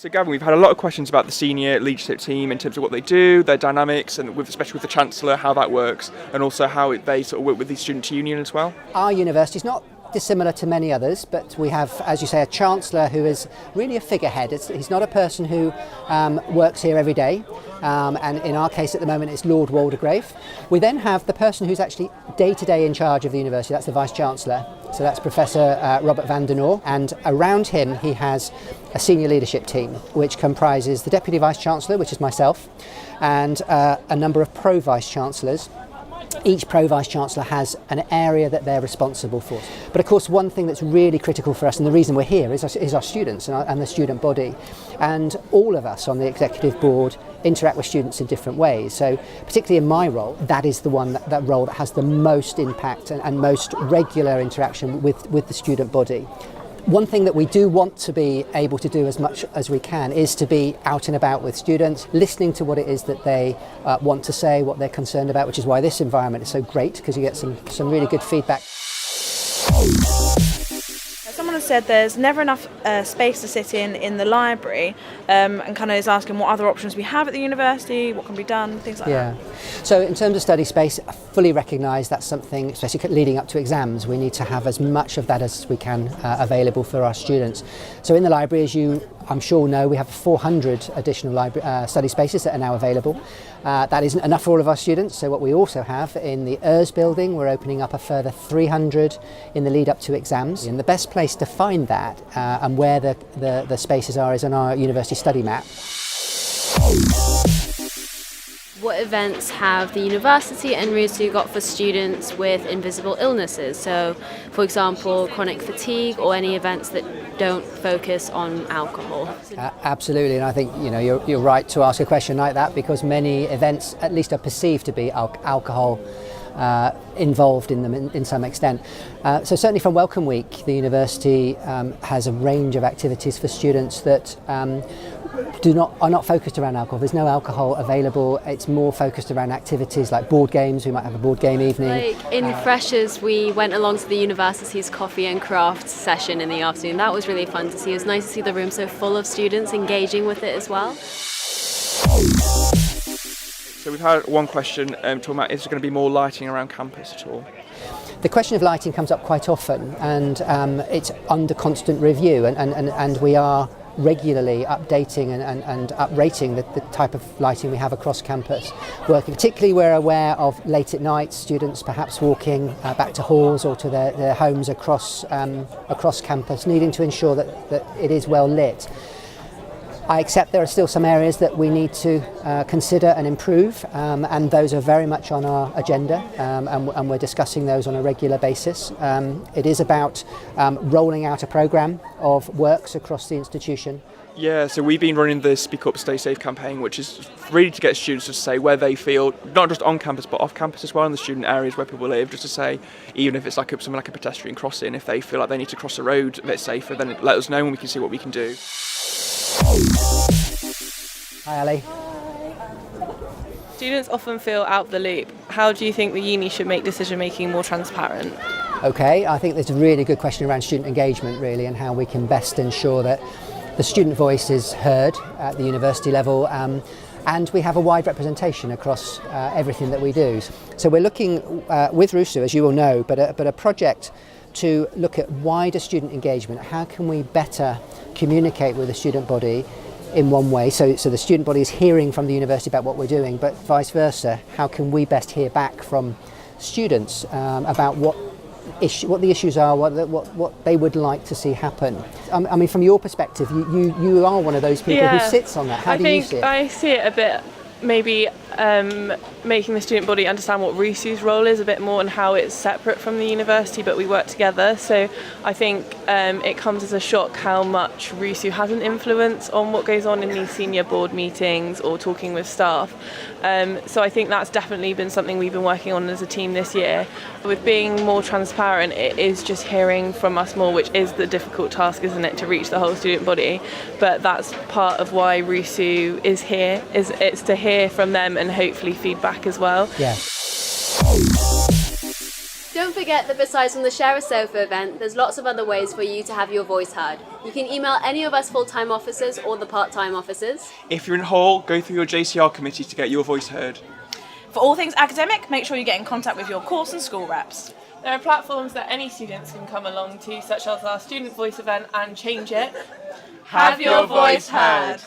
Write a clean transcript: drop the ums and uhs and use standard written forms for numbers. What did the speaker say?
So Gavin, we've had a lot of questions about the senior leadership team in terms of what they do, their dynamics, and especially with the Chancellor, how that works, and also how they sort of work with the student union as well. Our university is not dissimilar to many others, but we have, as you say, a Chancellor who is really a figurehead. He's not a person who works here every day, and in our case at the moment it's Lord Waldegrave. We then have the person who's actually day-to-day in charge of the university, that's the Vice-Chancellor. So that's Professor Robert van der Noor, and around him he has a senior leadership team which comprises the Deputy Vice-Chancellor, which is myself, and a number of Pro-Vice-Chancellors. Each Pro-Vice-Chancellor has an area that they're responsible for. But of course one thing that's really critical for us, and the reason we're here, is our students and the student body. And all of us on the executive board interact with students in different ways. So particularly in my role, that is the one, that role that has the most impact and most regular interaction with the student body. One thing that we do want to be able to do as much as we can is to be out and about with students, listening to what it is that they want to say, what they're concerned about, which is why this environment is so great, because you get some really good feedback. Someone has said there's never enough space to sit in the library, and kind of is asking what other options we have at the university, what can be done, things like that. So in terms of study space, I fully recognise that's something, especially leading up to exams, we need to have as much of that as we can available for our students. So in the library, as you I'm sure know, we have 400 additional study spaces that are now available. That isn't enough for all of our students, so what we also have in the ERS building, we're opening up a further 300 in the lead up to exams. And the best place to find that and where the spaces are is on our university study map. What events have the university and RUSU got for students with invisible illnesses? So, for example, chronic fatigue or any events that don't focus on alcohol? Absolutely, and I think you're right to ask a question like that, because many events at least are perceived to be alcohol involved in them in some extent. So certainly from Welcome Week, the university has a range of activities for students that are not focused around alcohol. There's no alcohol available. It's more focused around activities like board games. We might have a board game evening. Like in Freshers, we went along to the university's coffee and crafts session in the afternoon. That was really fun to see. It was nice to see the room so full of students engaging with it as well. So we've had one question talking about, is there going to be more lighting around campus at all? The question of lighting comes up quite often, and it's under constant review, and we are regularly updating and uprating the type of lighting we have across campus. Particularly we're aware of late at night students perhaps walking back to halls or to their homes across campus, needing to ensure that it is well lit. I accept there are still some areas that we need to consider and improve, and those are very much on our agenda, and we're discussing those on a regular basis. It is about rolling out a programme of works across the institution. Yeah, so we've been running the Speak Up, Stay Safe campaign, which is really to get students to say where they feel, not just on campus but off campus as well, in the student areas where people live, just to say, even if it's like something like a pedestrian crossing, if they feel like they need to cross the road a bit safer, then let us know and we can see what we can do. Hi Ali. Students often feel out of the loop. How do you think the uni should make decision making more transparent? Okay, I think there's a really good question around student engagement really, and how we can best ensure that the student voice is heard at the university level, and we have a wide representation across everything that we do. So we're looking with RUSU, as you will know, but a project to look at wider student engagement. How can we better communicate with the student body in one way, so the student body is hearing from the university about what we're doing, but vice versa, how can we best hear back from students about what the issues are, what they would like to see happen. I mean, from your perspective, you are one of those people who sits on that. How do you see it? I see it a bit, maybe making the student body understand what RUSU's role is a bit more and how it's separate from the university, but we work together. So I think it comes as a shock how much RUSU has an influence on what goes on in these senior board meetings or talking with staff. So I think that's definitely been something we've been working on as a team this year. With being more transparent, it is just hearing from us more, which is the difficult task, isn't it, to reach the whole student body. But that's part of why RUSU is here, it's to hear from them and hopefully feedback as well. Yeah. Don't forget that besides from the Share a Sofa event, there's lots of other ways for you to have your voice heard. You can email any of us full-time officers or the part-time officers. If you're in Hall, go through your JCR committee to get your voice heard. For all things academic, make sure you get in contact with your course and school reps. There are platforms that any students can come along to, such as our Student Voice event and Change It. Have your voice heard.